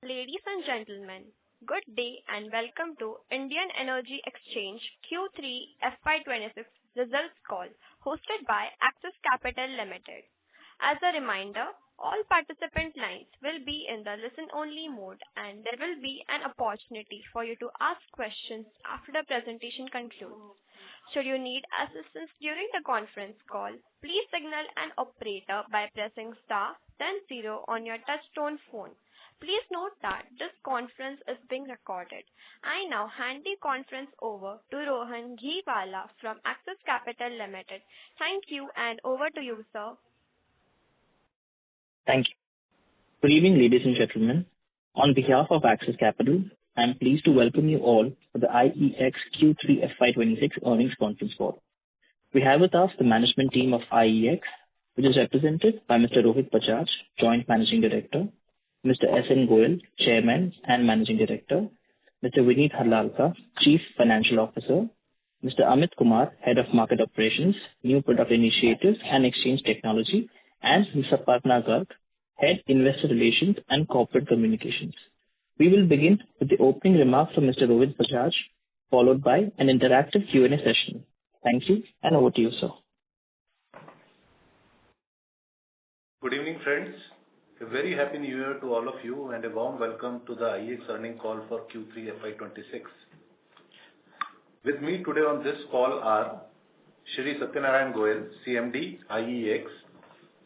Ladies and gentlemen, good day and welcome to Indian Energy Exchange Q3 FY26 results call hosted by Axis Capital Limited. As a reminder, all participant lines will be in the listen-only mode and there will be an opportunity for you to ask questions after the presentation concludes. Should you need assistance during the conference call, please signal an operator by pressing star then 0 on your touch-tone phone. Please note that this conference is being recorded. I now hand the conference over to Rohan Ghiwala from Axis Capital Limited. Thank you and over to you, sir. Thank you. Good evening, ladies and gentlemen. On behalf of Axis Capital, I am pleased to welcome you all for the IEX Q3 FY26 earnings conference call. We have with us the management team of IEX, which is represented by Mr. Rohit Bajaj, Joint Managing Director, Mr. S.N. Goyal, Chairman and Managing Director, Mr. Vineet Harlalka, Chief Financial Officer, Mr. Amit Kumar, Head of Market Operations, New Product Initiatives and Exchange Technology, and Ms. Aparna Garg, Head Investor Relations and Corporate Communications. We will begin with the opening remarks from Mr. Rohit Bajaj, followed by an interactive Q&A session. Thank you, and over to you, sir. Good evening, friends. A very happy new year to all of you and a warm welcome to the IEX earnings call for Q3 FY26. With me today on this call are Shri Satyanarayan Goyal, CMD, IEX,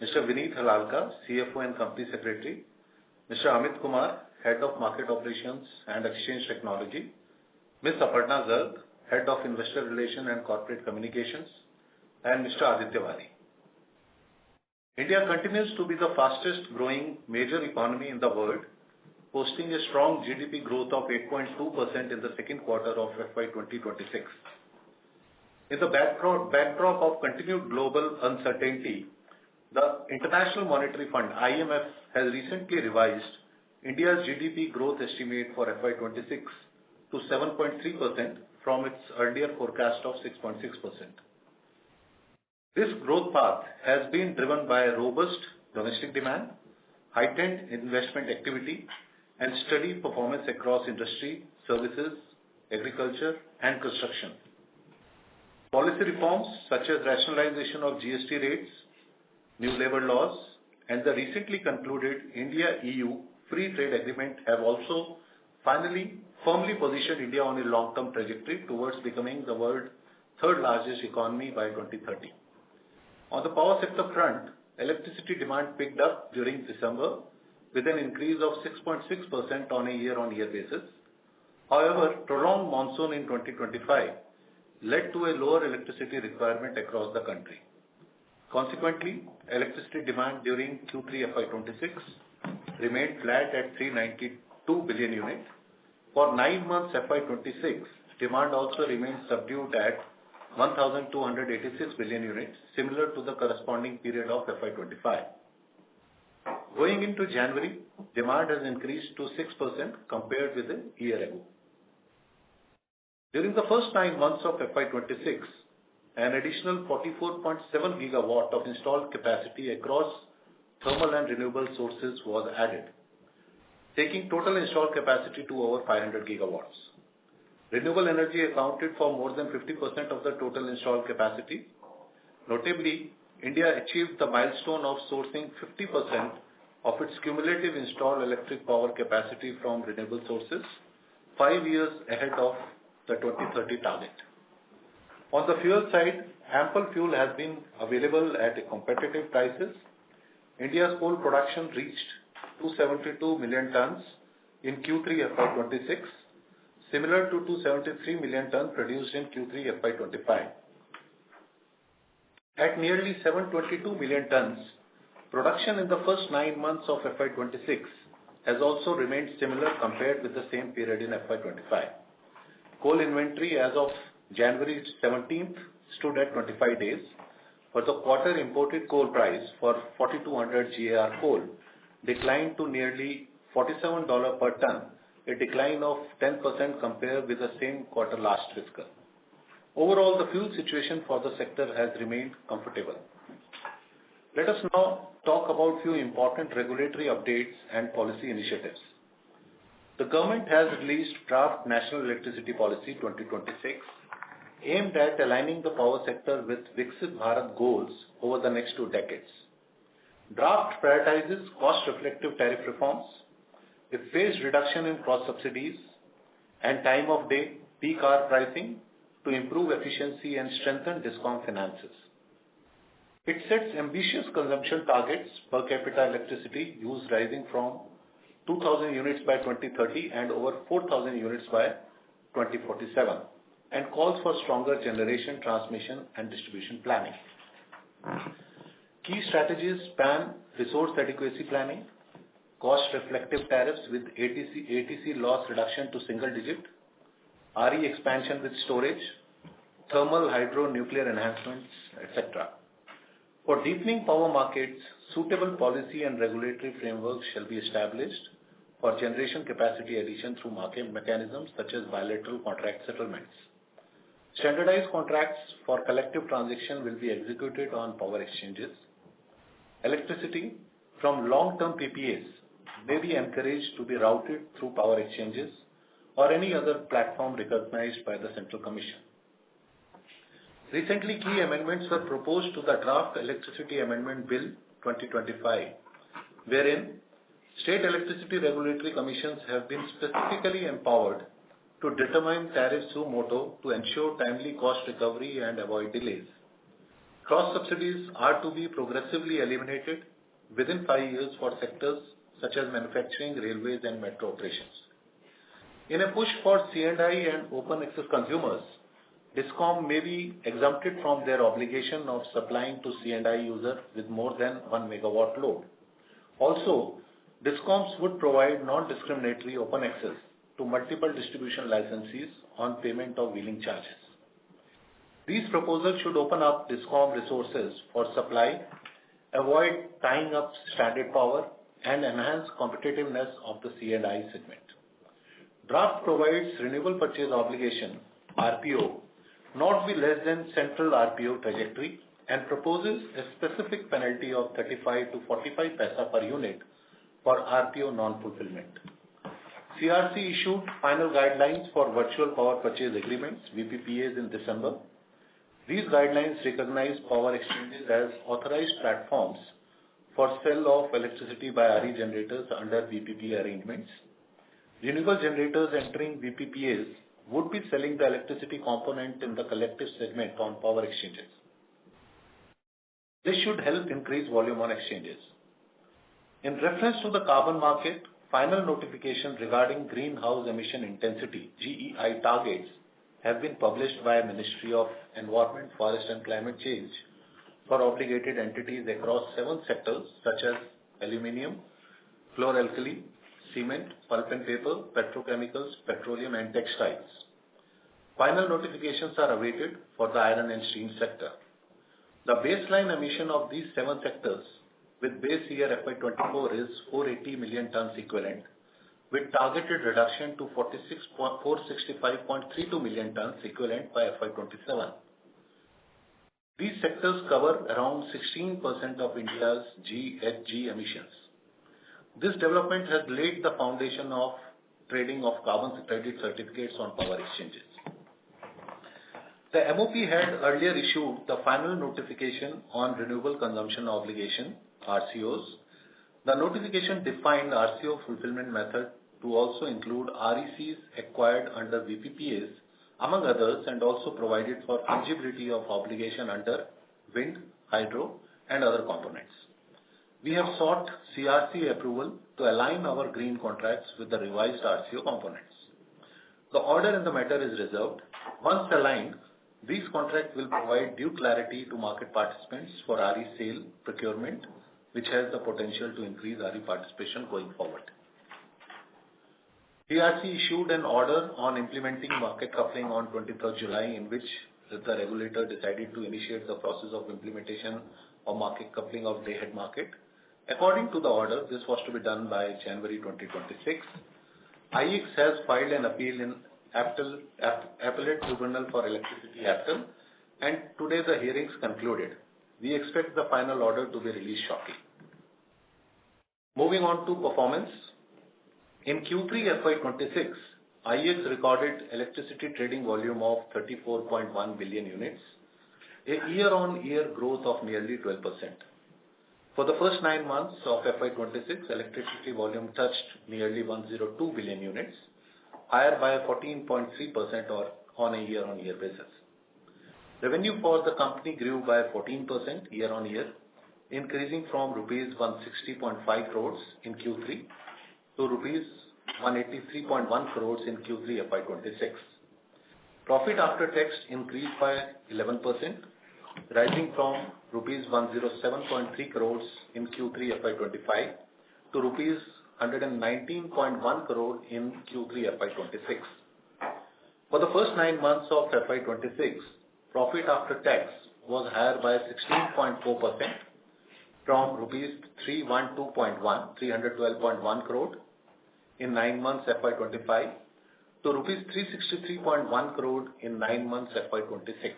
Mr. Vineet Harlalka, CFO and Company Secretary, Mr. Amit Kumar, Head of Market Operations and Exchange Technology, Ms. Aparna Garg, Head of Investor Relations and Corporate Communications, and Mr. Aditya Wari. India continues to be the fastest growing major economy in the world, posting a strong GDP growth of 8.2% in the second quarter of FY 2026. In the backdrop of continued global uncertainty, the International Monetary Fund (IMF) has recently revised India's GDP growth estimate for FY 26 to 7.3% from its earlier forecast of 6.6%. This growth path has been driven by robust domestic demand, heightened investment activity, and steady performance across industry, services, agriculture, and construction. Policy reforms such as rationalization of GST rates, new labor laws, and the recently concluded India-EU Free Trade Agreement have also finally firmly positioned India on a long-term trajectory towards becoming the world's third largest economy by 2030. On the power sector front, electricity demand picked up during December with an increase of 6.6% on a year-on-year basis. However, prolonged monsoon in 2025 led to a lower electricity requirement across the country. Consequently, electricity demand during Q3 FY26 remained flat at 392 billion units. For 9 months FY26, demand also remained subdued at 1,286 billion units, similar to the corresponding period of FY25. Going into January, demand has increased to 6% compared with a year ago. During the first 9 months of FY26, an additional 44.7 gigawatt of installed capacity across thermal and renewable sources was added, taking total installed capacity to over 500 gigawatts. Renewable energy accounted for more than 50% of the total installed capacity. Notably, India achieved the milestone of sourcing 50% of its cumulative installed electric power capacity from renewable sources, 5 years ahead of the 2030 target. On the fuel side, ample fuel has been available at competitive prices. India's coal production reached 272 million tons in Q3 FY26, similar to 273 million tons produced in Q3 FY25. At nearly 722 million tons, production in the first 9 months of FY26 has also remained similar compared with the same period in FY25. Coal inventory as of January 17th stood at 25 days. For the quarter, imported coal price for 4200 GAR coal declined to nearly $47 per ton, a decline of 10% compared with the same quarter last fiscal. Overall, the fuel situation for the sector has remained comfortable. Let us now talk about few important regulatory updates and policy initiatives. The government has released Draft National Electricity Policy 2026, aimed at aligning the power sector with Viksit Bharat goals over the next 2 decades. Draft prioritizes cost-reflective tariff reforms, a phased reduction in cross-subsidies, and time of day peak hour pricing to improve efficiency and strengthen Discom finances. It sets ambitious consumption targets per capita electricity use rising from 2,000 units by 2030 and over 4,000 units by 2047, and calls for stronger generation, transmission, and distribution planning. Key strategies span resource adequacy planning, cost-reflective tariffs with ATC loss reduction to single digit, RE expansion with storage, thermal, hydro, nuclear enhancements, etc. For deepening power markets, suitable policy and regulatory frameworks shall be established for generation capacity addition through market mechanisms such as bilateral contract settlements. Standardized contracts for collective transaction will be executed on power exchanges. Electricity from long-term PPAs may be encouraged to be routed through power exchanges or any other platform recognized by the Central Commission. Recently, key amendments were proposed to the Draft Electricity Amendment Bill 2025, wherein state electricity regulatory commissions have been specifically empowered to determine tariffs suo motu to ensure timely cost recovery and avoid delays. Cross-subsidies are to be progressively eliminated within 5 years for sectors such as manufacturing, railways, and metro operations. In a push for C&I and open access consumers, Discom may be exempted from their obligation of supplying to C&I user with more than 1 megawatt load. Also, Discoms would provide non-discriminatory open access to multiple distribution licensees on payment of wheeling charges. These proposals should open up Discom resources for supply, avoid tying up stranded power, and enhance competitiveness of the C&I segment. Draft provides renewable purchase obligation, RPO, not be less than central RPO trajectory, and proposes a specific penalty of 35 to 45 paisa per unit for RPO non-fulfillment. CRC issued final guidelines for virtual power purchase agreements, VPPAs, in December. These guidelines recognize power exchanges as authorized platforms for sale of electricity by RE generators under VPPA arrangements. Renewable generators entering VPPAs would be selling the electricity component in the collective segment on power exchanges. This should help increase volume on exchanges. In reference to the carbon market, final notification regarding greenhouse emission intensity (GEI) targets have been published by Ministry of Environment, Forest and Climate Change for obligated entities across 7 sectors such as aluminium, chlor-alkali, cement, pulp and paper, petrochemicals, petroleum and textiles. Final notifications are awaited for the iron and steel sector. The baseline emission of these 7 sectors with base year FY24 is 480 million tons equivalent, with targeted reduction to 465.32 million tons equivalent by FY27. These sectors cover around 16% of India's GHG emissions. This development has laid the foundation of trading of carbon credit certificates on power exchanges. The MOP had earlier issued the final notification on renewable consumption obligation, RCOs. The notification defined RCO fulfillment method to also include RECs acquired under VPPAs, among others, and also provided for fungibility of obligation under wind, hydro, and other components. We have sought CRC approval to align our green contracts with the revised RCO components. The order in the matter is reserved. Once aligned, these contracts will provide due clarity to market participants for RE sale procurement, which has the potential to increase RE participation going forward. CRC issued an order on implementing market coupling on 23rd July, in which the regulator decided to initiate the process of implementation of market coupling of day-ahead market. According to the order, this was to be done by January 2026. IEX has filed an appeal in Appellate Tribunal for Electricity (APTEL), and today the hearings concluded. We expect the final order to be released shortly. Moving on to performance. In Q3 FY26, IEX recorded electricity trading volume of 34.1 billion units, a year-on-year growth of nearly 12%. For the first 9 months of FY26, electricity volume touched nearly 102 billion units, higher by 14.3% or on a year-on-year basis. Revenue for the company grew by 14% year-on-year, increasing from rupees 160.5 crores in Q3 to rupees 183.1 crores in Q3 FY26. Profit after tax increased by 11%, rising from rupees 107.3 crores in Q3 FY25 to rupees 119.1 crore in Q3 FY26. For the first 9 months of FY26, profit after tax was higher by 16.4% from rupees 312.1 crore in 9 months FY25 to rupees 363.1 crore in 9 months FY26.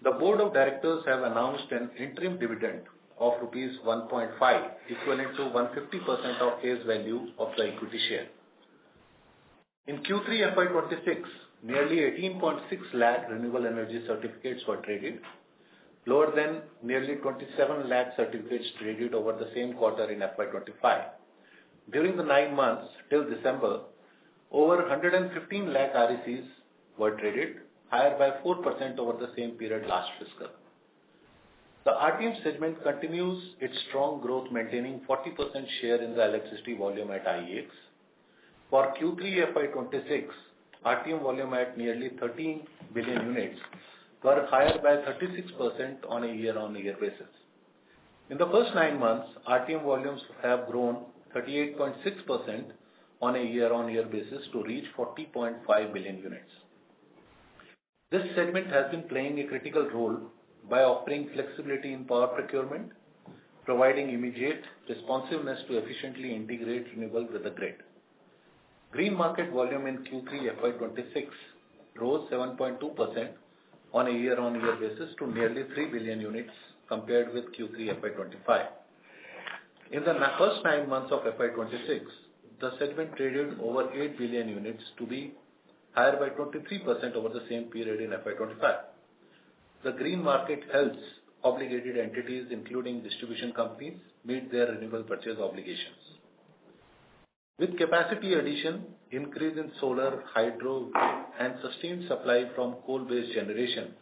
The Board of Directors have announced an interim dividend of rupees 1.5, equivalent to 150% of face value of the equity share. In Q3 FY26, nearly 18.6 lakh renewable energy certificates were traded, lower than nearly 27 lakh certificates traded over the same quarter in FY25. During the 9 months till December, over 115 lakh RECs were traded, higher by 4% over the same period last fiscal. The RTM segment continues its strong growth, maintaining 40% share in the electricity volume at IEX. For Q3 FY26, RTM volume at nearly 13 billion units were higher by 36% on a year-on-year basis. In the first 9 months, RTM volumes have grown 38.6% on a year-on-year basis to reach 40.5 billion units. This segment has been playing a critical role by offering flexibility in power procurement, providing immediate responsiveness to efficiently integrate renewable with the grid. Green market volume in Q3 FY26 rose 7.2% on a year-on-year basis to nearly 3 billion units compared with Q3 FY25. In the first 9 months of FY26, the segment traded over 8 billion units to be higher by 23% over the same period in FY25. The green market helps obligated entities, including distribution companies, meet their renewable purchase obligations. With capacity addition, increase in solar, hydro, and sustained supply from coal-based generation,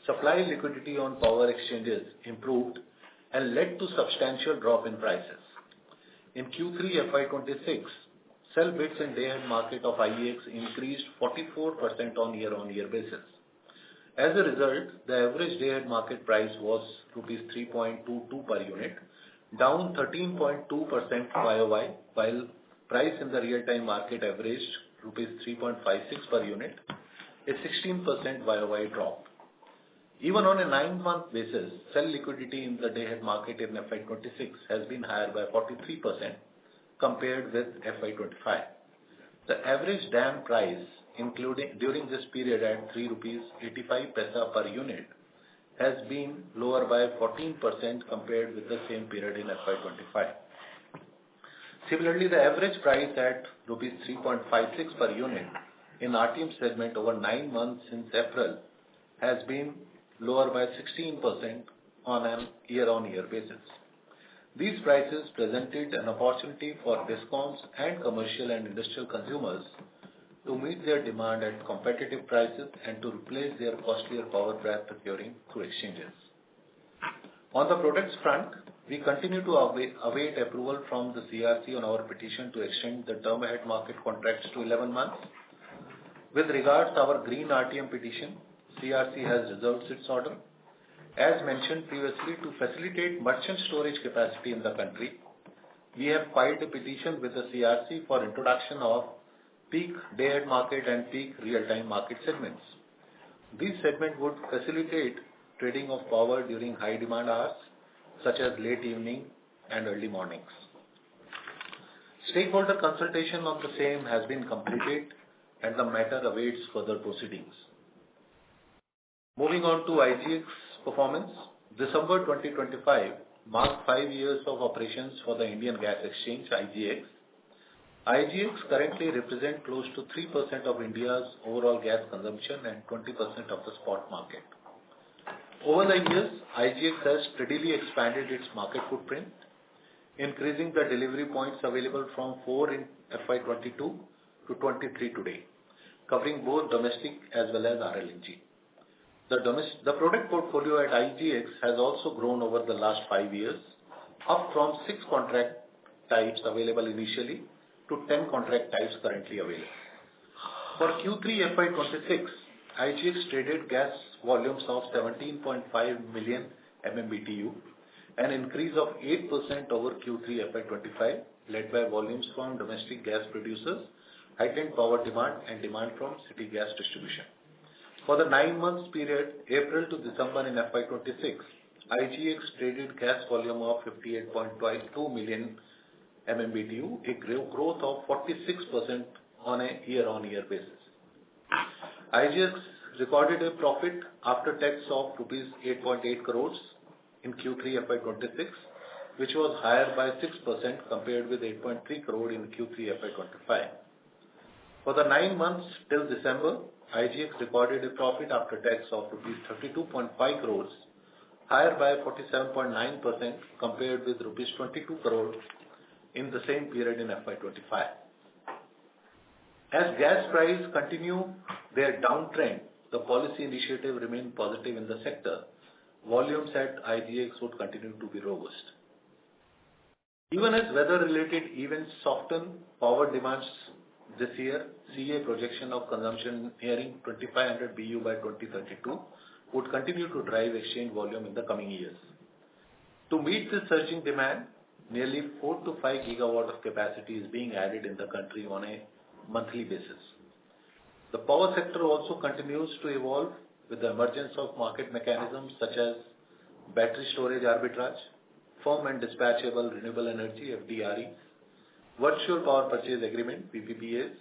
supply liquidity on power exchanges improved and led to substantial drop in prices. In Q3 FY26, sell bids in day-ahead market of IEX increased 44% on year-on-year basis. As a result, the average day-ahead market price was rupees 3.22 per unit, down 13.2% YOY, while price in the real-time market averaged rupees 3.56 per unit, a 16% YOY drop. Even on a 9-month basis, sell liquidity in the day-ahead market in FY26 has been higher by 43% compared with FY25. The average DAM price, including during this period at 3 rupees 85 paisa per unit, has been lower by 14% compared with the same period in FY25. Similarly, the average price at rupees 3.56 per unit in RTM segment over 9 months since April has been lower by 16% on a year-on-year basis. These prices presented an opportunity for Discoms and commercial and industrial consumers to meet their demand at competitive prices and to replace their costlier power procuring through exchanges. On the products front, we continue to await approval from the CRC on our petition to extend the term ahead market contracts to 11 months. With regards to our green RTM petition, CRC has reserved its order. As mentioned previously, to facilitate merchant storage capacity in the country, we have filed a petition with the CRC for introduction of peak day-ahead market and peak real-time market segments. These segments would facilitate trading of power during high demand hours, such as late evening and early mornings. Stakeholder consultation on the same has been completed and the matter awaits further proceedings. Moving on to IGX performance, December 2025 marked 5 years of operations for the Indian Gas Exchange, IGX. IGX currently represents close to 3% of India's overall gas consumption and 20% of the spot market. Over the years, IGX has steadily expanded its market footprint, increasing the delivery points available from 4 in FY22 to 23 today, covering both domestic as well as RLNG. The product portfolio at IGX has also grown over the last 5 years, up from 6 contract types available initially to 10 contract types currently available. For Q3 FY26, IGX traded gas volumes of 17.5 million MMBTU, an increase of 8% over Q3 FY25, led by volumes from domestic gas producers, heightened power demand, and demand from city gas distribution. For the 9 months period, April to December in FY26, IGX traded gas volume of 58.2 million MMBTU, a growth of 46% on a year-on-year basis. IGX recorded a profit after tax of rupees 8.8 crores in Q3 FY26, which was higher by 6% compared with 8.3 crore in Q3 FY25. For the 9 months till December, IGX recorded a profit after tax of rupees 32.5 crores, higher by 47.9% compared with rupees 22 crore in the same period in FY25. As gas prices continue their downtrend, the policy initiative remained positive in the sector. Volumes at IGX would continue to be robust. Even as weather-related events soften power demands this year, CA projection of consumption nearing 2500 BU by 2032 would continue to drive exchange volume in the coming years. To meet this surging demand, nearly 4 to 5 gigawatt of capacity is being added in the country on a monthly basis. The power sector also continues to evolve with the emergence of market mechanisms such as battery storage arbitrage, firm and dispatchable renewable energy (FDRE), virtual power purchase agreement (VPPAs),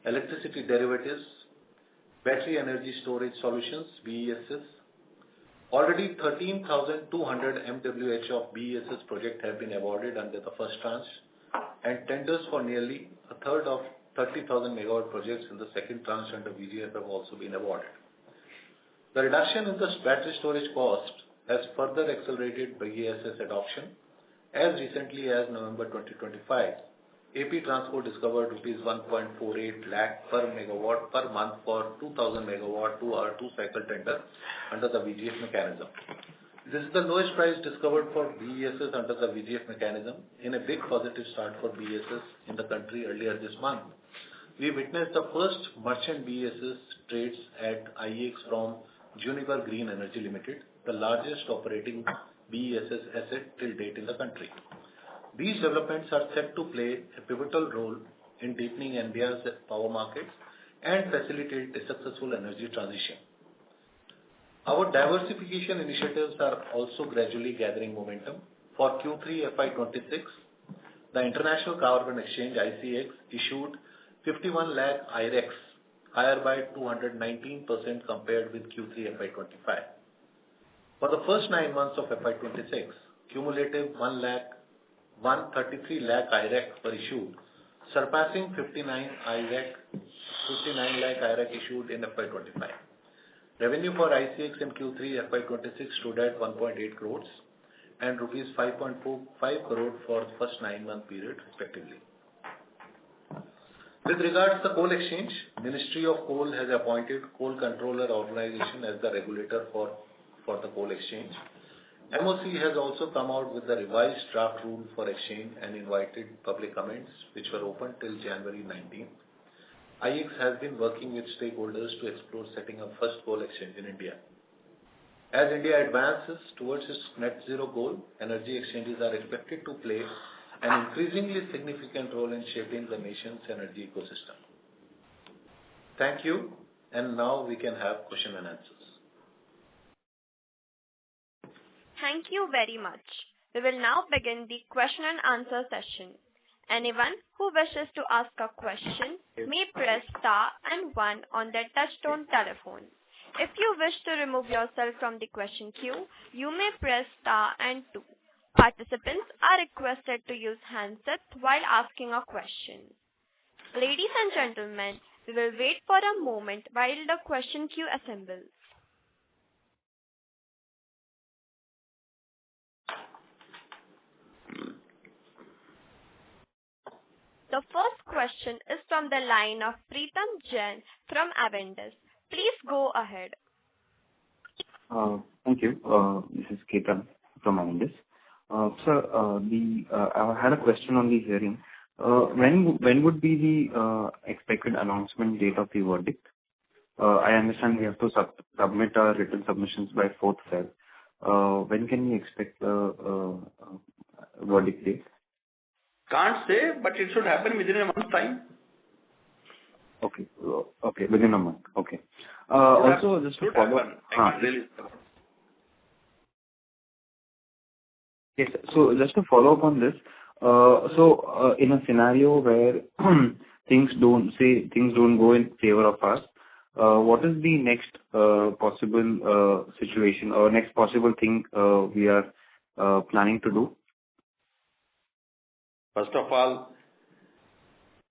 electricity derivatives, battery energy storage solutions (BESS). Already 13,200 MWh of BESS projects have been awarded under the first tranche, and tenders for nearly a third of 30,000 megawatt projects in the second tranche under VGF have also been awarded. The reduction in the battery storage cost has further accelerated BESS adoption. As recently as November 2025, AP Transport discovered rupees 1.48 lakh per megawatt per month for 2,000 megawatt 2-hour 2-cycle tender under the VGF mechanism. This is the lowest price discovered for BESS under the VGF mechanism, in a big positive start for BESS in the country earlier this month. We witnessed the first merchant BESS trades at IEX from Juniper Green Energy Limited, the largest operating BESS asset till date in the country. These developments are set to play a pivotal role in deepening India's power markets and facilitate a successful energy transition. Our diversification initiatives are also gradually gathering momentum. For Q3 FY26, the International Carbon Exchange (ICX) issued 51 lakh IREX, higher by 219% compared with Q3 FY25. For the first 9 months of FY26, cumulative 133 lakh IREX were issued, surpassing 59 lakh IREX issued in FY25. Revenue for ICX in Q3 FY26 stood at 1.8 crores and rupees 5.45 crore for the first 9-month period respectively. With regards to the coal exchange, Ministry of Coal has appointed Coal Controller Organization as the regulator for the coal exchange. MOC has also come out with the revised draft rule for exchange and invited public comments, which were open till January 19. IEX has been working with stakeholders to explore setting up first coal exchange in India. As India advances towards its net zero goal, energy exchanges are expected to play an increasingly significant role in shaping the nation's energy ecosystem. Thank you, and now we can have question and answers. Thank you very much. We will now begin the question and answer session. Anyone who wishes to ask a question may press star and 1 on their touchtone telephone. If you wish to remove yourself from the question queue, you may press star and 2. Participants are requested to use handsets while asking a question. Ladies and gentlemen, we will wait for a moment while the question queue assembles. The first question is from the line of Preetam Jain from Avendus. Please go ahead. Thank you. This is Ketan from Avendus. Sir, I had a question on the hearing. When would be the expected announcement date of the verdict? I understand we have to submit our written submissions by 4th Feb. When can we expect the verdict date? Can't say, but it should happen within a month's time. Okay. Okay, within a month. Okay. Also, just to follow up. Yes. So just to follow up on this, in a scenario where things don't go in favor of us, what is the next possible situation or next possible thing we are planning to do? First of all,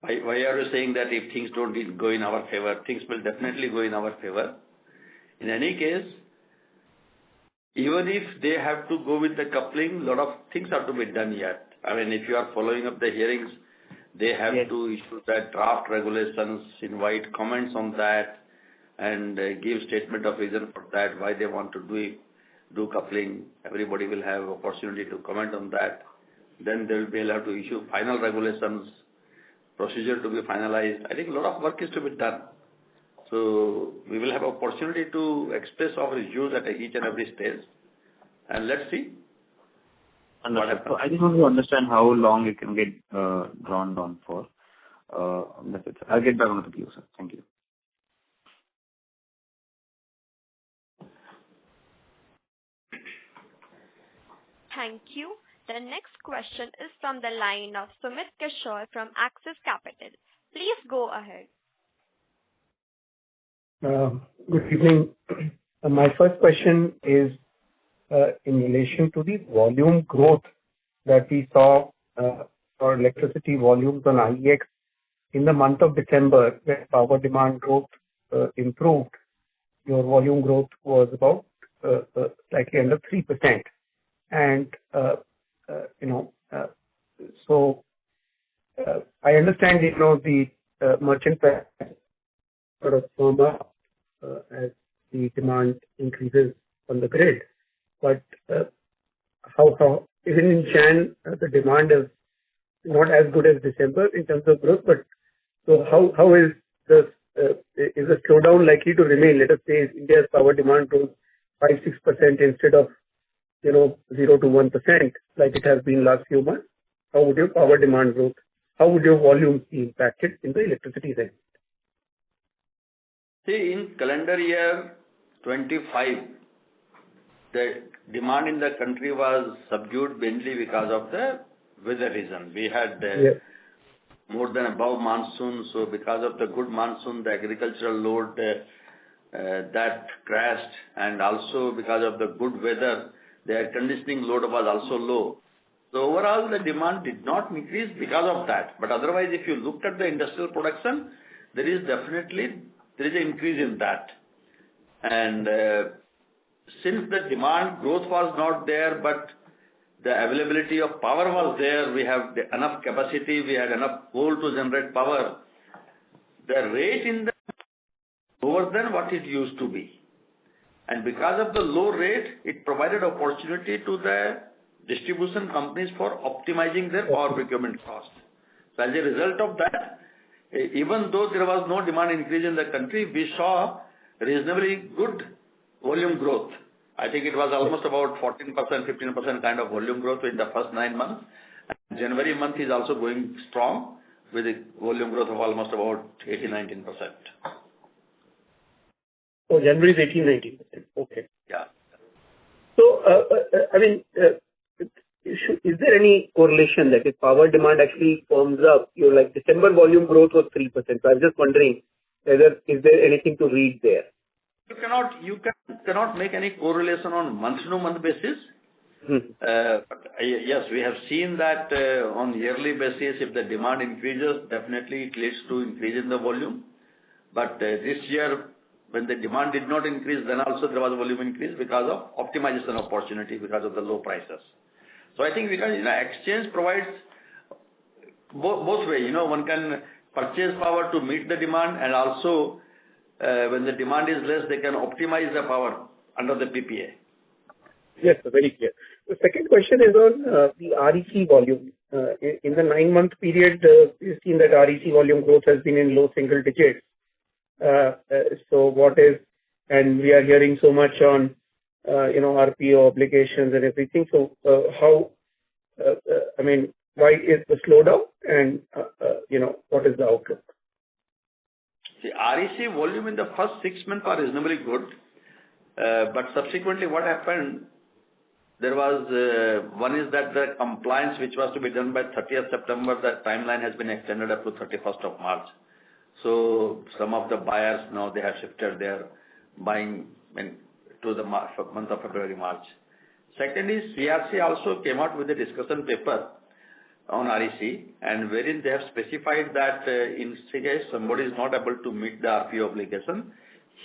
why are you saying that if things don't go in our favor? Things will definitely go in our favor. In any case, even if they have to go with the coupling, a lot of things have to be done yet. I mean, if you are following up the hearings, they have to issue that draft regulations, invite comments on that, and give statement of reason for that, why they want to do coupling. Everybody will have opportunity to comment on that. Then they will be allowed to issue final regulations, procedure to be finalized. I think a lot of work is to be done. So we will have opportunity to express our views at each and every stage. And let's see. What happens. So I just want to understand how long it can get drawn on for. That's it. I'll get back on to you, sir. Thank you. Thank you. The next question is from the line of Sumit Kishore from Axis Capital. Please go ahead. Good evening. My first question is in relation to the volume growth that we saw for electricity volumes on IEX in the month of December, where power demand growth improved. Your volume growth was about slightly under 3%. And, so I understand, the merchant price sort of firm up as the demand increases on the grid. But how even in Jan, the demand is not as good as December in terms of growth. But so how is the slowdown likely to remain? Let us say India's power demand grows 5-6% instead of 0 to 1% like it has been last few months. How would your power demand growth? How would your volumes be impacted in the electricity segment? See, in calendar year 25, the demand in the country was subdued mainly because of the weather reason. We had more than above monsoon, so because of the good monsoon, the agricultural load that crashed, and also because of the good weather, the air conditioning load was also low. So overall, the demand did not increase because of that. But otherwise, if you looked at the industrial production, there is an increase in that. And since the demand growth was not there, but the availability of power was there, we have enough capacity, we had enough coal to generate power, the rate in the lower than what it used to be. And because of the low rate, it provided opportunity to the distribution companies for optimizing their power procurement cost. So as a result of that, even though there was no demand increase in the country, we saw reasonably good volume growth. I think it was almost about 14%, 15% kind of volume growth in the first 9 months. And January month is also going strong with a volume growth of almost about 18-19%. Oh, January is 18-19%. Okay. Yeah. So, is there any correlation that if power demand actually firms up, like December volume growth was 3%. So I'm just wondering is there anything to read there? You cannot make any correlation on month-to-month basis. Yes, we have seen that on yearly basis, if the demand increases, definitely it leads to increase in the volume. But this year, when the demand did not increase, then also there was a volume increase because of optimization opportunity because of the low prices. So I think exchange provides both way. One can purchase power to meet the demand, and also when the demand is less, they can optimize the power under the PPA. Yes, very clear. The second question is on the REC volume. In the 9-month period, we've seen that REC volume growth has been in low single digits. So what is, and we are hearing so much on, RPO obligations and everything. So why is the slowdown, and, what is the outlook? The REC volume in the first 6 months are reasonably good. But subsequently what happened, there was, one is that the compliance which was to be done by 30th September, that timeline has been extended up to 31st of March. So some of the buyers now they have shifted their buying to the month of February, March. Second is CRC also came out with a discussion paper on REC, and wherein they have specified that in case somebody is not able to meet the RPO obligation,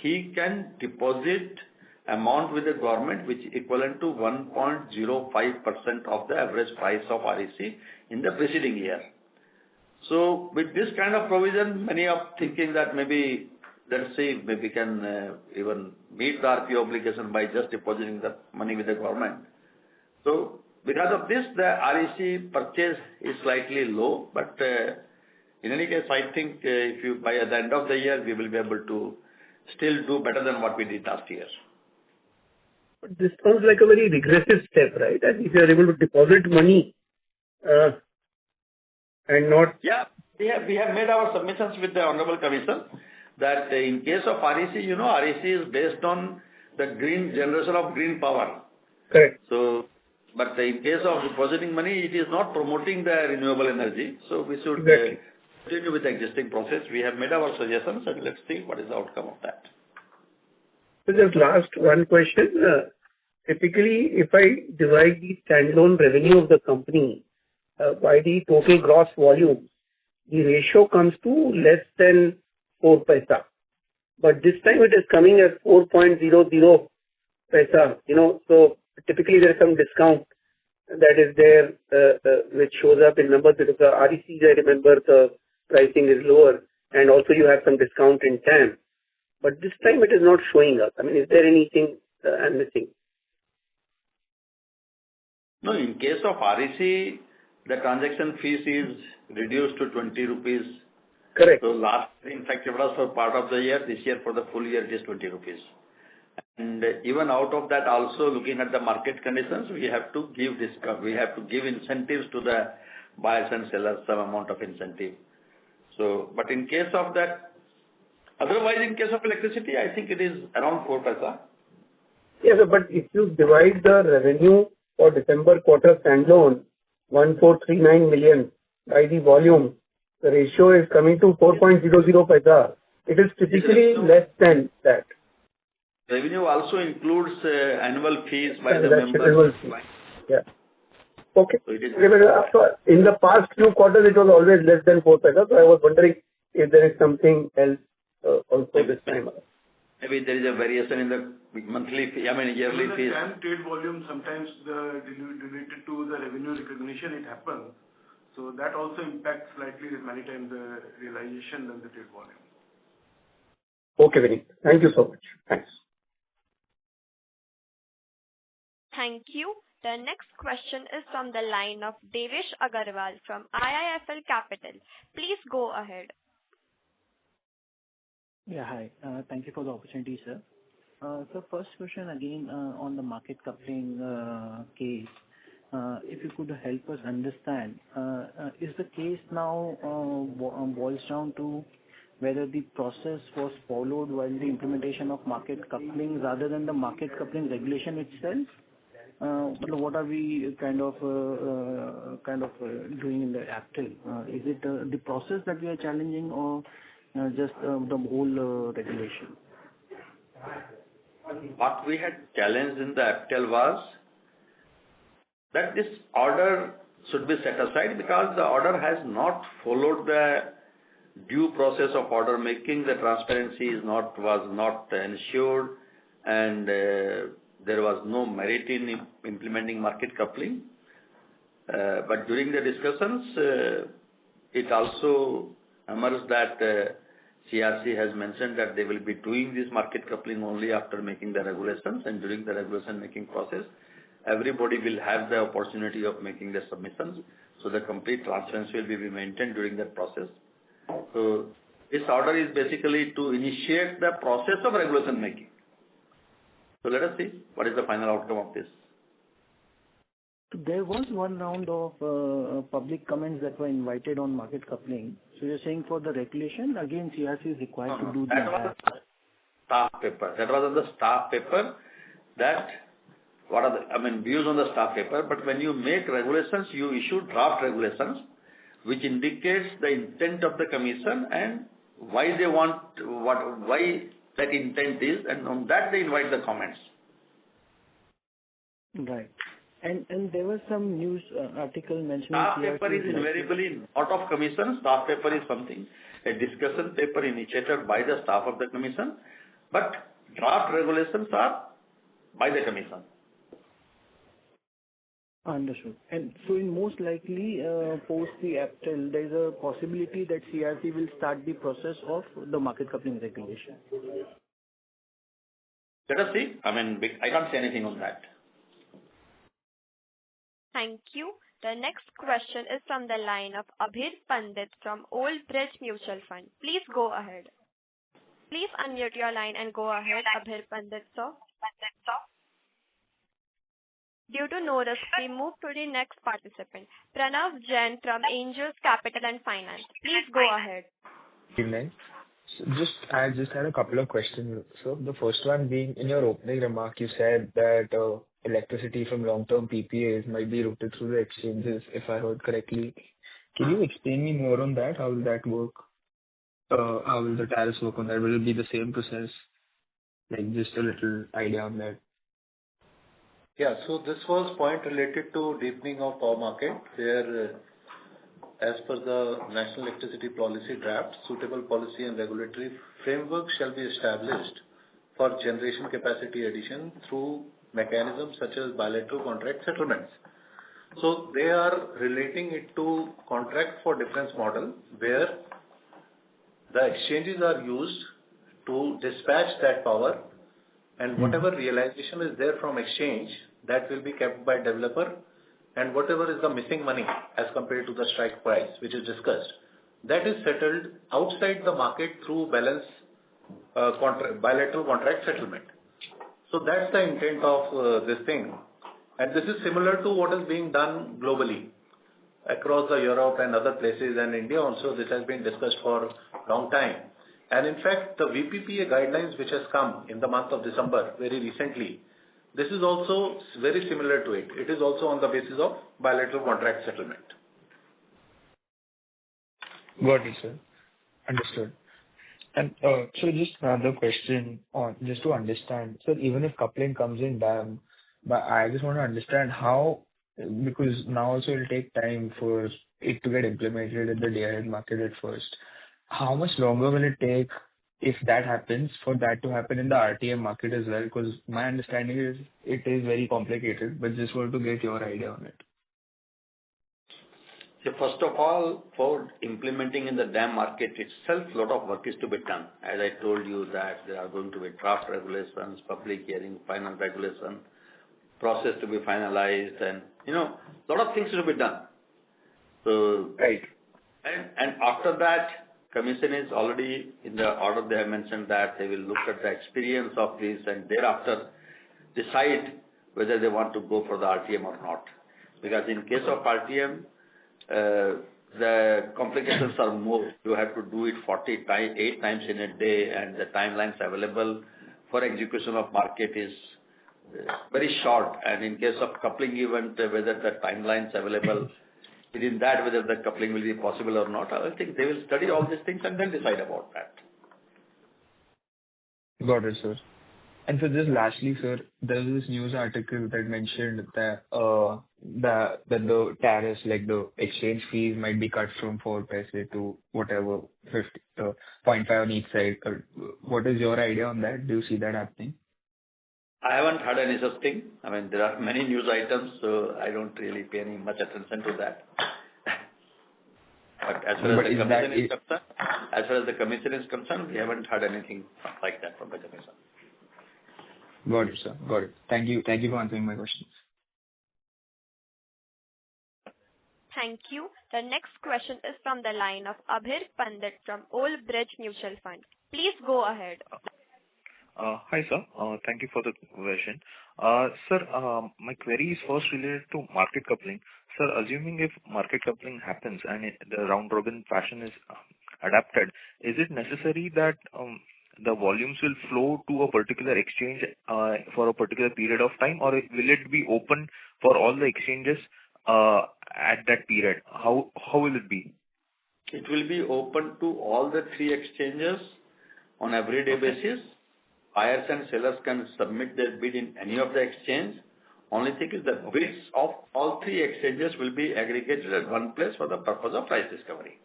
he can deposit amount with the government which is equivalent to 1.05% of the average price of REC in the preceding year. So with this kind of provision, many are thinking that maybe, let's see, maybe can even meet the RPO obligation by just depositing the money with the government. So because of this, the REC purchase is slightly low, but in any case, I think if you by the end of the year, we will be able to still do better than what we did last year. But this sounds like a very regressive step, right? And if you are able to deposit money and not... Yeah, we have made our submissions with the Honorable Commission that in case of REC, REC is based on the green generation of green power. Correct. So, but in case of depositing money, it is not promoting the renewable energy. So we should continue with the existing process. We have made our suggestions, and let's see what is the outcome of that. So just last one question. Typically, if I divide the standalone revenue of the company by the total gross volume, the ratio comes to less than 4 paisa. But this time it is coming at 4.00 paisa. So typically there is some discount that is there which shows up in numbers because the RECs, I remember the pricing is lower, and also you have some discount in TAM. But this time it is not showing up. Is there anything I'm missing? No, in case of REC, the transaction fees is reduced to 20 rupees. Correct. So last, in fact, it was for part of the year. This year for the full year it is 20 rupees. And even out of that also, looking at the market conditions, we have to give discount. We have to give incentives to the buyers and sellers, some amount of incentive. So, but in case of that, otherwise, in case of electricity, I think it is around 4 paisa. Yes, but if you divide the revenue for December quarter standalone, 1,439 million, by the volume, the ratio is coming to 4.00 paisa. It is typically less than that. Revenue also includes annual fees by the members. Yeah. Okay. So it is in the past few quarters, it was always less than 4 paisa. So I was wondering if there is something else also this time. Maybe there is a variation in the monthly fee, yearly fees. The trade volume sometimes related to the revenue recognition it happens. So that also impacts slightly many times the realization and the trade volume. Okay, Vinny. Thank you so much. Thanks. Thank you. The next question is from the line of Devesh Agarwal from IIFL Capital. Please go ahead. Yeah, hi. Thank you for the opportunity, sir. So first question again on the market coupling case. If you could help us understand, is the case now boils down to whether the process was followed while the implementation of market coupling rather than the market coupling regulation itself? What are we kind of doing in the APTEL? Is it the process that we are challenging, or just the whole regulation? What we had challenged in the APTEL was that this order should be set aside because the order has not followed the due process of order making. The transparency was not ensured, and there was no merit in implementing market coupling. But during the discussions, it also emerged that CRC has mentioned that they will be doing this market coupling only after making the regulations, and during the regulation making process, everybody will have the opportunity of making the submissions. So the complete transparency will be maintained during that process. So this order is basically to initiate the process of regulation making. So let us see what is the final outcome of this. There was one round of public comments that were invited on market coupling. So you're saying for the regulation, again, CRC is required to do that. Was the staff paper. That was on the staff paper. That what are the, views on the staff paper. But when you make regulations, you issue draft regulations, which indicates the intent of the commission and why they want why that intent is, and on that they invite the comments. Right. And there was some news article mentioning staff paper is invariably not of commission. Staff paper is something, a discussion paper initiated by the staff of the commission, but draft regulations are by the commission. Understood. And so in most likely post the APTEL, there is a possibility that CRC will start the process of the market coupling regulation. Let us see. I can't say anything on that. Thank you. The next question is from the line of Abhir Pandit from Old Bridge Mutual Fund. Please go ahead. Please unmute your line and go ahead, Abhir Pandit, sir. Due to no response, we move to the next participant, Pranav Jain from Angels Capital and Finance. Please go ahead. Good evening. I just had a couple of questions. So the first one being, in your opening remark, you said that electricity from long-term PPAs might be routed through the exchanges, if I heard correctly. Can you explain me more on that? How will that work? How will the tariffs work on that? Will it be the same process? Like just a little idea on that. Yeah, so this was point related to deepening of power market, where as per the National Electricity Policy draft, suitable policy and regulatory framework shall be established for generation capacity addition through mechanisms such as bilateral contract settlements. So they are relating it to contract for difference model, where the exchanges are used to dispatch that power, and whatever realization is there from exchange, that will be kept by developer, and whatever is the missing money as compared to the strike price, which is discussed, that is settled outside the market through bilateral contract settlement. So that's the intent of this thing. And this is similar to what is being done globally across the Europe and other places, and India also. This has been discussed for a long time. And in fact, the VPPA guidelines which has come in the month of December very recently, this is also very similar to it. It is also on the basis of bilateral contract settlement. Got it, sir. Understood. And so just another question on just to understand. So even if coupling comes in DAM, but I just want to understand how, because now also it will take time for it to get implemented in the day-ahead market at first. How much longer will it take, if that happens, for that to happen in the RTM market as well? Because my understanding is it is very complicated, but just want to get your idea on it. So first of all, for implementing in the DAM market itself, a lot of work is to be done. As I told you that there are going to be draft regulations, public hearing, final regulation, process to be finalized, and a lot of things to be done. So right. And after that, Commission is already in the order. They have mentioned that they will look at the experience of this and thereafter decide whether they want to go for the RTM or not. Because in case of RTM, the complications are more. You have to do it 8 times in a day, and the timelines available for execution of market is very short. And in case of coupling event, whether the timelines available within that, whether the coupling will be possible or not, I think they will study all these things and then decide about that. Got it, sir. And so just lastly, sir, there was this news article that mentioned that the tariffs, like the exchange fees, might be cut from 4 paise to whatever, 50, zero point 0.5 on each side. What is your idea on that? Do you see that happening? I haven't heard any such thing. I mean, there are many news items, so I don't really pay any much attention to that. But as far as the commission is concerned, we haven't heard anything like that from the commission. Got it, sir. Got it. Thank you. Thank you for answering my questions. Thank you. The next question is from the line of Abhir Pandit from Old Bridge Mutual Fund. Please go ahead. Hi, sir. Thank you for the question. Sir, my query is first related to market coupling. Sir, assuming if market coupling happens and the round-robin fashion is adapted, is it necessary that the volumes will flow to a particular exchange for a particular period of time, or will it be open for all the exchanges at that period? How will it be? It will be open to all the 3 exchanges on everyday basis. Buyers and sellers can submit their bid in any of the exchange. Only thing is that bids of all 3 exchanges will be aggregated at one place for the purpose of price discovery.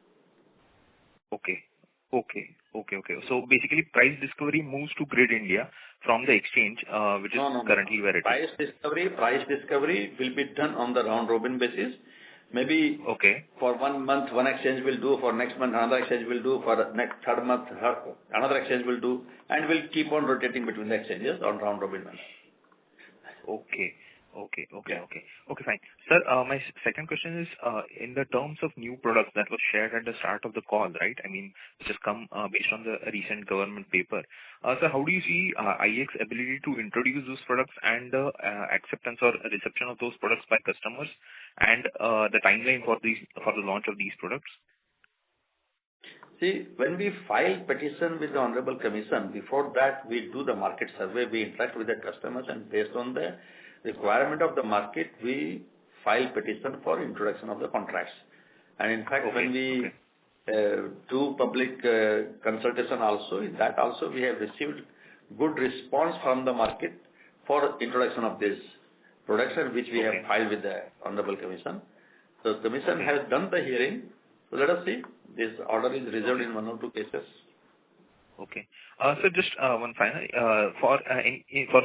Okay. So basically, price discovery moves to Grid India from the exchange, which is currently where it is. Price discovery will be done on the round robin basis. Maybe for 1 month, one exchange will do, for next month, another exchange will do, for the next third month, another exchange will do, and we'll keep on rotating between the exchanges on round robin manner. Okay, fine. Sir, my second question is, in the terms of new products that was shared at the start of the call, right? I mean, which has come based on the recent government paper. Sir, how do you see IEX ability to introduce those products and the acceptance or reception of those products by customers, and the timeline for the launch of these products? See, when we file petition with the Honorable Commission, before that we do the market survey, we interact with the customers, and based on the requirement of the market, we file petition for introduction of the contracts. And in fact, when we do public consultation also, in that also we have received good response from the market for introduction of this production, which we have filed with the Honorable Commission. So the Commission has done the hearing. So let us see. This order is reserved in 1 or 2 cases. Okay. So just one final. For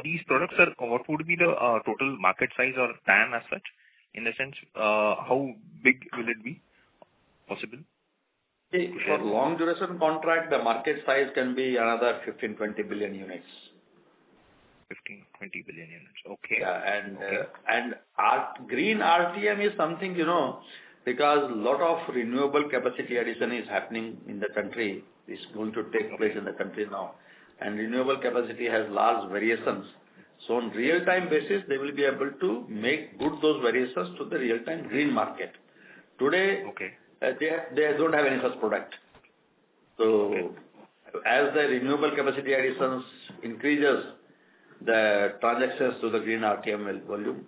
these products, sir, what would be the total market size or TAM as such? In the sense, how big will it be possible? See, for long duration contract, the market size can be another 15-20 billion units. 15-20 billion units. Okay. Yeah, and green RTM is something, because a lot of renewable capacity addition is happening in the country, is going to take place in the country now. And renewable capacity has large variations. So on real-time basis, they will be able to make good those variations to the real-time green market. Today, they don't have any such product. So as the renewable capacity additions increases, the transactions to the green RTM volume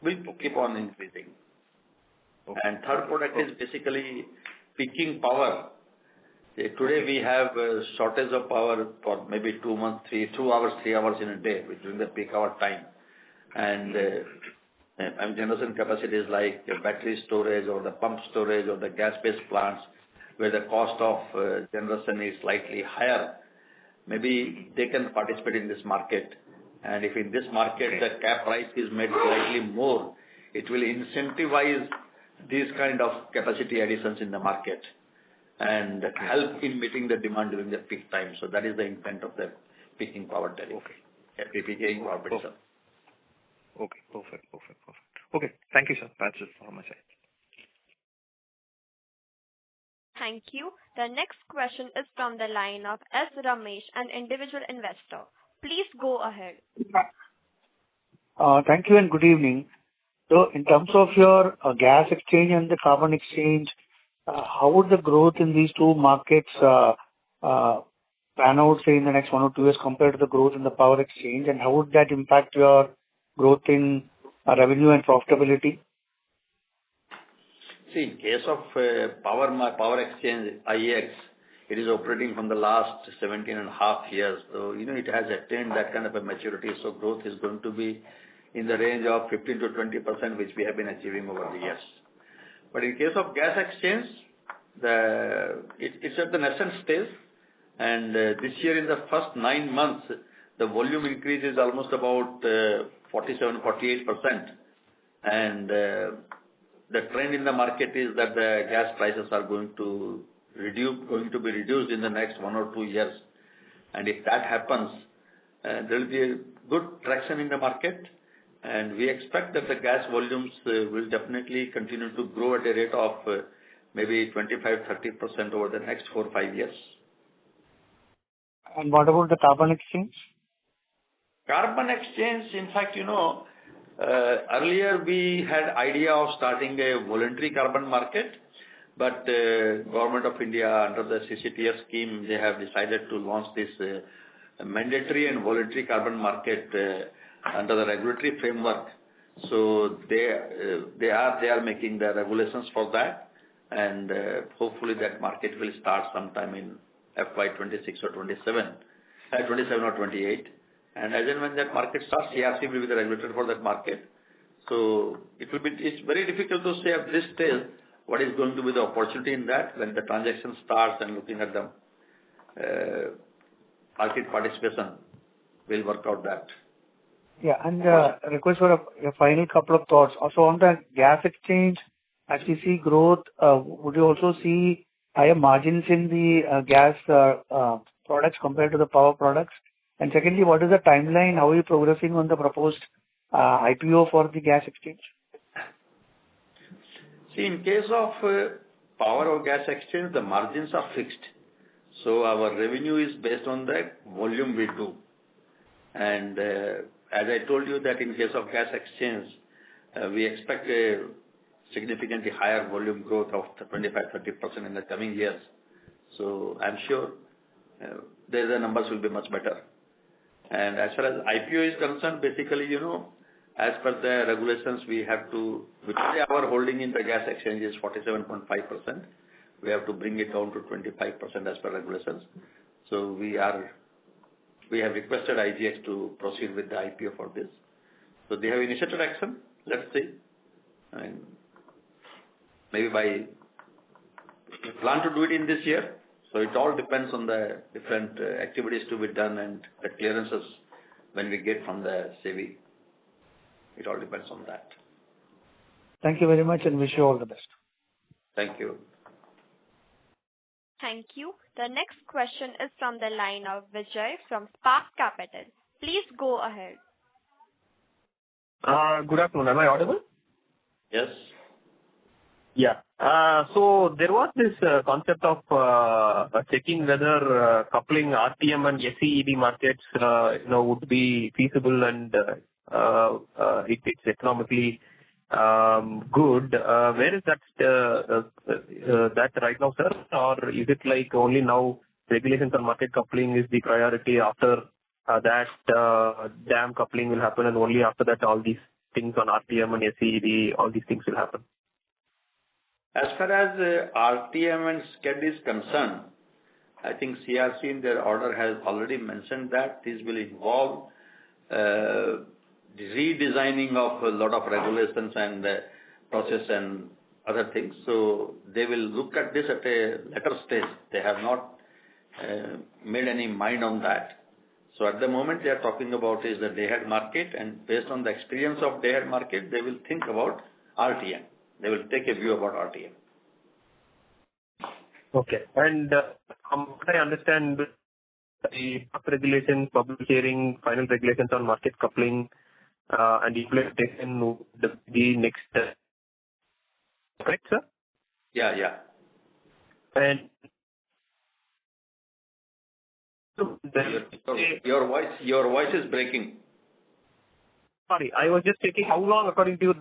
will keep on increasing. And third product is basically peaking power. Today we have a shortage of power for maybe 2 months, 2 hours, 3 hours in a day during the peak hour time. And generation capacities like battery storage or the pump storage or the gas-based plants, where the cost of generation is slightly higher, maybe they can participate in this market. And if in this market the cap price is made slightly more, it will incentivize these kind of capacity additions in the market and help in meeting the demand during the peak time. So that is the intent of the peaking power tariff. Peaking power petition. Okay, perfect. Okay, thank you, sir. That's it from my side. Thank you. The next question is from the line of S. Ramesh, an individual investor. Please go ahead. Thank you and good evening. So in terms of your gas exchange and the carbon exchange, how would the growth in these 2 markets pan out, say, in the next 1 or 2 years compared to the growth in the power exchange? And how would that impact your growth in revenue and profitability? See, in case of power exchange, IEX, it is operating from the last 17 and a half years. So, it has attained that kind of a maturity. So growth is going to be in the range of 15 to 20%, which we have been achieving over the years. But in case of gas exchange, it's at the nascent stage. And this year, in the first 9 months, the volume increase is almost about 47-48%. And the trend in the market is that the gas prices are going to be reduced in the next 1 or 2 years. And if that happens, there will be a good traction in the market. And we expect that the gas volumes will definitely continue to grow at a rate of maybe 25-30% over the next 4 or 5 years. And what about the carbon exchange? Carbon exchange, in fact, earlier we had idea of starting a voluntary carbon market, but Government of India under the CCTS scheme, they have decided to launch this mandatory and voluntary carbon market under the regulatory framework. So they are making the regulations for that, and hopefully that market will start sometime in FY26 or 27 or 28. And as and when that market starts, CRC will be the regulator for that market. So it's very difficult to say at this stage what is going to be the opportunity in that when the transaction starts and looking at the market participation will work out that. Yeah, and request for a final couple of thoughts. Also on the gas exchange, as we see growth, would you also see higher margins in the gas products compared to the power products? And secondly, what is the timeline? How are you progressing on the proposed IPO for the gas exchange? See, in case of power or gas exchange, the margins are fixed. So our revenue is based on the volume we do. And as I told you that in case of gas exchange, we expect a significantly higher volume growth of 25-30% in the coming years. So I'm sure the numbers will be much better. And as far as IPO is concerned, basically, as per the regulations, we have to, our holding in the gas exchange is 47.5%. We have to bring it down to 25% as per regulations. So we have requested IGX to proceed with the IPO for this. So they have initiated action. Let's see. And maybe we plan to do it in this year. So it all depends on the different activities to be done and the clearances when we get from the SEBI. It all depends on that. Thank you very much and wish you all the best. Thank you. Thank you. The next question is from the line of Vijay from Spark Capital. Please go ahead. Good afternoon. Am I audible? Yes. Yeah. So there was this concept of checking whether coupling RTM and SEED markets, would be feasible and it's economically good. Where is that right now, sir? Or is it like only now regulations on market coupling is the priority, after that dam coupling will happen, and only after that all these things on RTM and SEED, all these things will happen? As far as RTM and SCED is concerned, I think CRC in their order has already mentioned that this will involve redesigning of a lot of regulations and process and other things. So they will look at this at a later stage. They have not made any mind on that. So at the moment they are talking about is the day-ahead market, and based on the experience of day-ahead market, they will think about RTM. They will take a view about RTM. Okay. And from what I understand, the regulations, public hearing, final regulations on market coupling and implementation would be next. Correct, sir? Yeah. And your voice is breaking. Sorry, I was just checking how long according to you.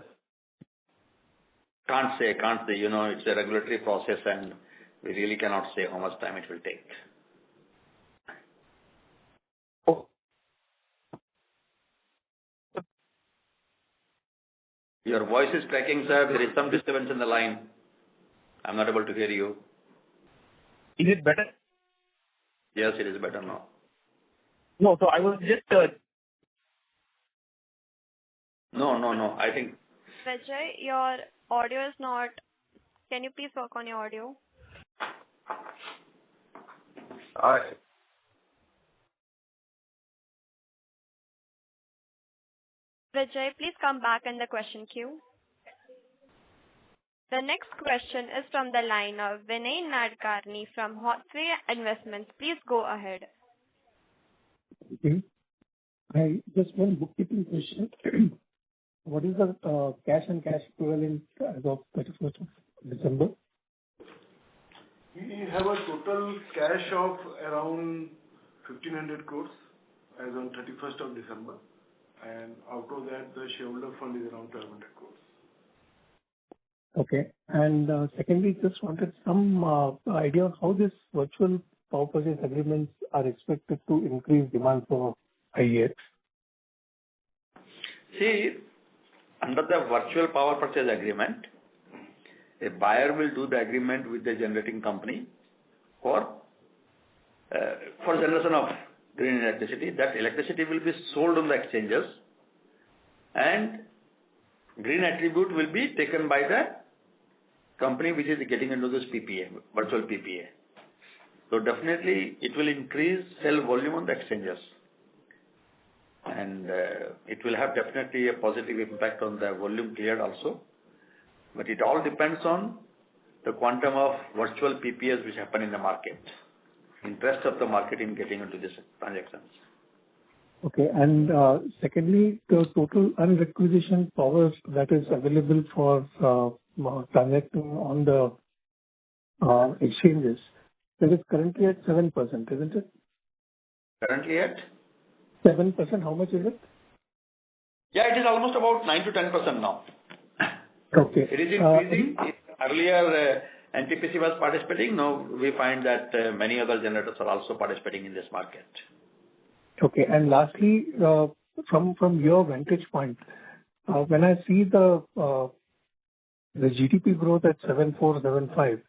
Can't say. It's a regulatory process and we really cannot say how much time it will take. Oh. Your voice is cracking, sir. There is some disturbance in the line. I'm not able to hear you. Is it better? Yes, it is better now. No, so I was just No. I think Vijay, your audio is not. Can you please work on your audio? Vijay, please come back in the question queue. The next question is from the line of Vinay Nadkarni from Hathway Investments. Please go ahead. Okay. I just one bookkeeping question. What is the cash and cash equivalent as of 31st of December? We have a total cash of around 1,500 crores as on 31st of December, and out of that, the shareholder fund is around 1,200 crores. Okay. And secondly, just wanted some idea of how this virtual power purchase agreements are expected to increase demand for IEX. See, under the virtual power purchase agreement, a buyer will do the agreement with the generating company for generation of green electricity. That electricity will be sold on the exchanges, and green attribute will be taken by the company which is getting into this PPA, virtual PPA. So definitely it will increase sell volume on the exchanges, and it will have definitely a positive impact on the volume cleared also. But it all depends on the quantum of virtual PPAs which happen in the market, interest of the market in getting into these transactions. Okay. And secondly, the total unrequisitioned power that is available for transacting on the exchanges, that is currently at 7%, isn't it? Currently at? 7%. How much is it? Yeah, it is almost about 9 to 10% now. Okay. It is increasing. Earlier, NTPC was participating. Now we find that many other generators are also participating in this market. Okay. And lastly, from your vantage point, when I see the GDP growth at 7.475,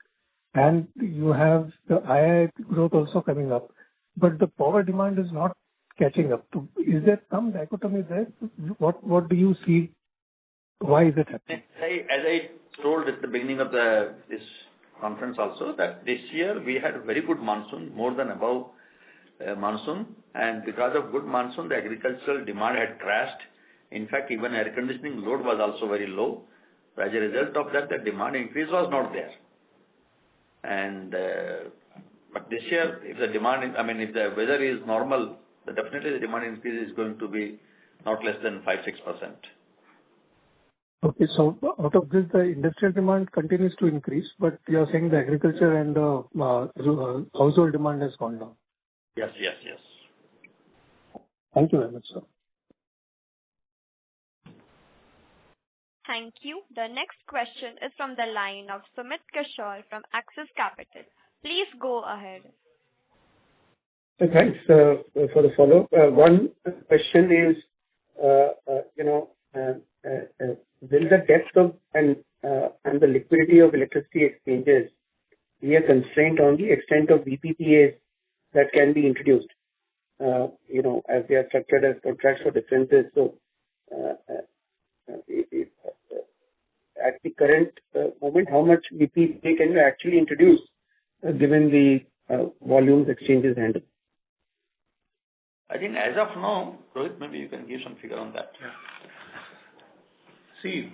and you have the IIX growth also coming up, but the power demand is not catching up. Is there some dichotomy there? What do you see? Why is it happening? As I told at the beginning of this conference also, that this year we had a very good monsoon, more than above monsoon, and because of good monsoon, the agricultural demand had crashed. In fact, even air conditioning load was also very low. As a result of that, the demand increase was not there. And but this year, if the demand, if the weather is normal, then definitely the demand increase is going to be not less than 5-6%. Okay, so out of this, the industrial demand continues to increase, but you are saying the agriculture and the household demand has gone down. Yes. Thank you very much, sir. Thank you. The next question is from the line of Sumit Kishore from Axis Capital. Please go ahead. Thanks for the follow-up. One question is, will the depth of and the liquidity of electricity exchanges be a constraint on the extent of VPPAs that can be introduced? As they are structured as contracts for differences. So, at the current moment, how much VPPA can you actually introduce, given the volumes exchanges handle? I think as of now, Rohit, maybe you can give some figure on that. Yeah. See,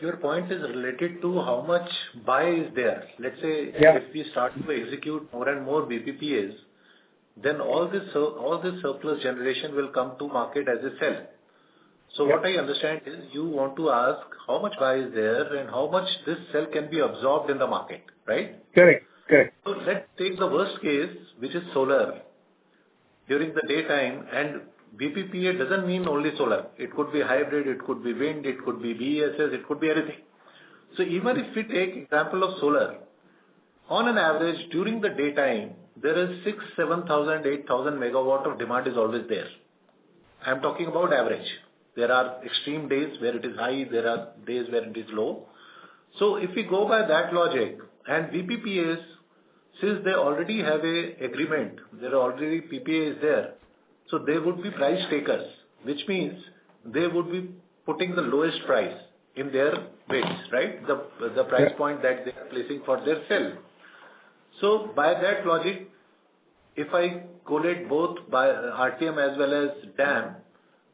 your point is related to how much buy is there. Let's say if we start to execute more and more VPPAs, then all this surplus generation will come to market as a sell. So what I understand is you want to ask how much buy is there and how much this sell can be absorbed in the market, right? Correct. So let's take the worst case, which is solar during the daytime, and VPPA doesn't mean only solar. It could be hybrid, it could be wind, it could be BESS, it could be anything. So even if we take example of solar, on an average during the daytime, there is 7,000, 8,000 megawatt of demand is always there. I'm talking about average. There are extreme days where it is high, there are days where it is low. So if we go by that logic, and VPPAs since they already have a agreement, there are already PPA is there, so they would be price takers, which means they would be putting the lowest price in their bids, right? The price point that they are placing for their sell. So by that logic, if I collate both by RTM as well as DAM,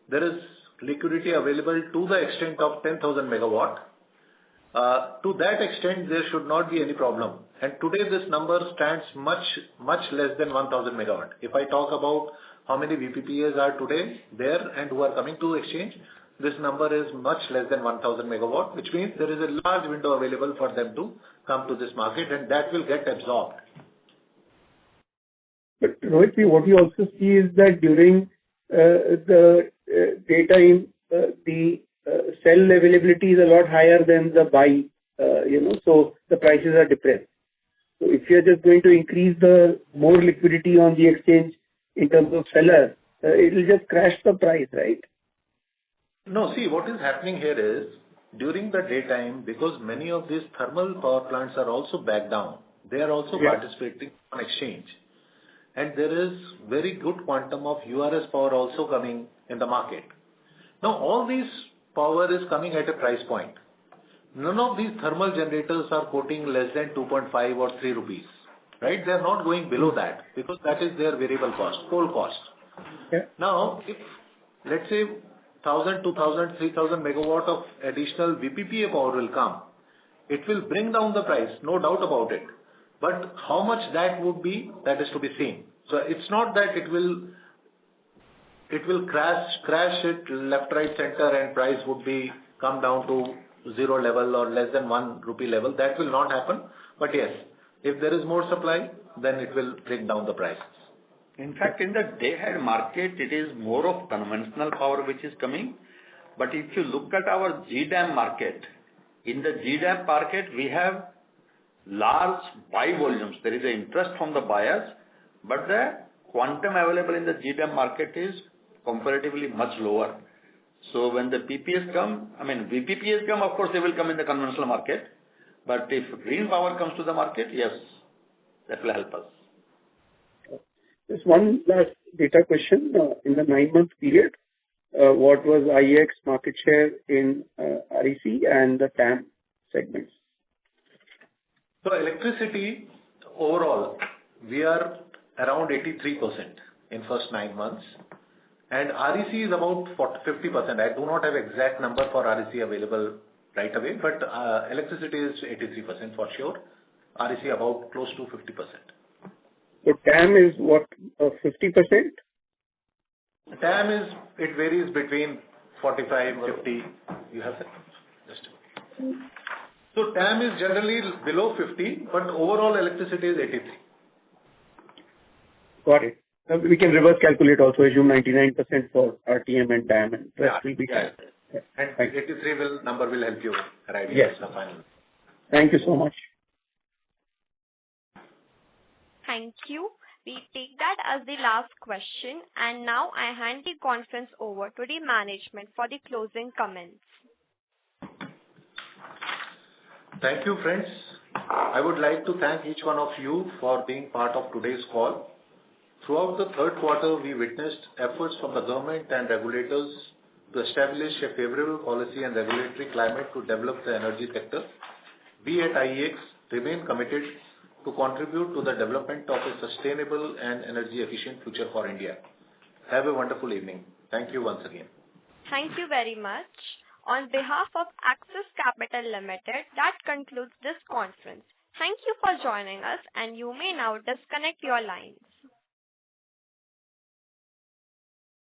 there is liquidity available to the extent of 10,000 megawatt. To that extent, there should not be any problem. And today this number stands much less than 1,000 megawatt. If I talk about how many VPPAs are today there and who are coming to exchange, this number is much less than 1,000 megawatt, which means there is a large window available for them to come to this market, and that will get absorbed. But Rohit, what we also see is that during the daytime, the cell availability is a lot higher than the buy, so the prices are depressed. So if you're just going to increase the more liquidity on the exchange in terms of seller, it will just crash the price, right? No, see, what is happening here is, during the daytime, because many of these thermal power plants are also back down, they are also participating on exchange. And there is very good quantum of URS power also coming in the market. Now, all these power is coming at a price point. None of these thermal generators are quoting less than 2.5 or 3 rupees, right? They are not going below that because that is their variable cost, coal cost. Yeah. Now, if let's say 1,000, 2,000, 3,000 megawatt of additional VPPA power will come, it will bring down the price, no doubt about it. But how much that would be, that is to be seen. So it's not that it will crash it left, right, center, and price would be come down to zero level or less than 1 rupee level. That will not happen. But yes, if there is more supply, then it will bring down the prices. In fact, in the day-ahead market, it is more of conventional power which is coming. But if you look at our GDAM market, in the GDAM market, we have large buy volumes. There is an interest from the buyers, but the quantum available in the GDAM market is comparatively much lower. So when the PPAs come, VPPAs come, of course, they will come in the conventional market. But if green power comes to the market, yes, that will help us. Just one last data question. In the 9-month period, what was IEX market share in REC and the TAM segments? So electricity, overall, we are around 83% in first 9 months. And REC is about 50%. I do not have exact number for REC available right away, but electricity is 83% for sure. REC about close to 50%. So TAM is what, 50%? TAM is, it varies between 45, 50. You have that? Just a minute. So TAM is generally below 50, but overall electricity is 83. Got it. We can reverse calculate also, assume 99% for RTM and TAM, and rest will be TAM. Yeah. And 83 number will help you arrive at the final. Thank you so much. Thank you. We take that as the last question, and now I hand the conference over to the management for the closing comments. Thank you, friends. I would like to thank each one of you for being part of today's call. Throughout the third quarter, we witnessed efforts from the government and regulators to establish a favorable policy and regulatory climate to develop the energy sector. We at IEX remain committed to contribute to the development of a sustainable and energy efficient future for India. Have a wonderful evening. Thank you once again. Thank you very much. On behalf of Axis Capital Limited, that concludes this conference. Thank you for joining us, and you may now disconnect your lines.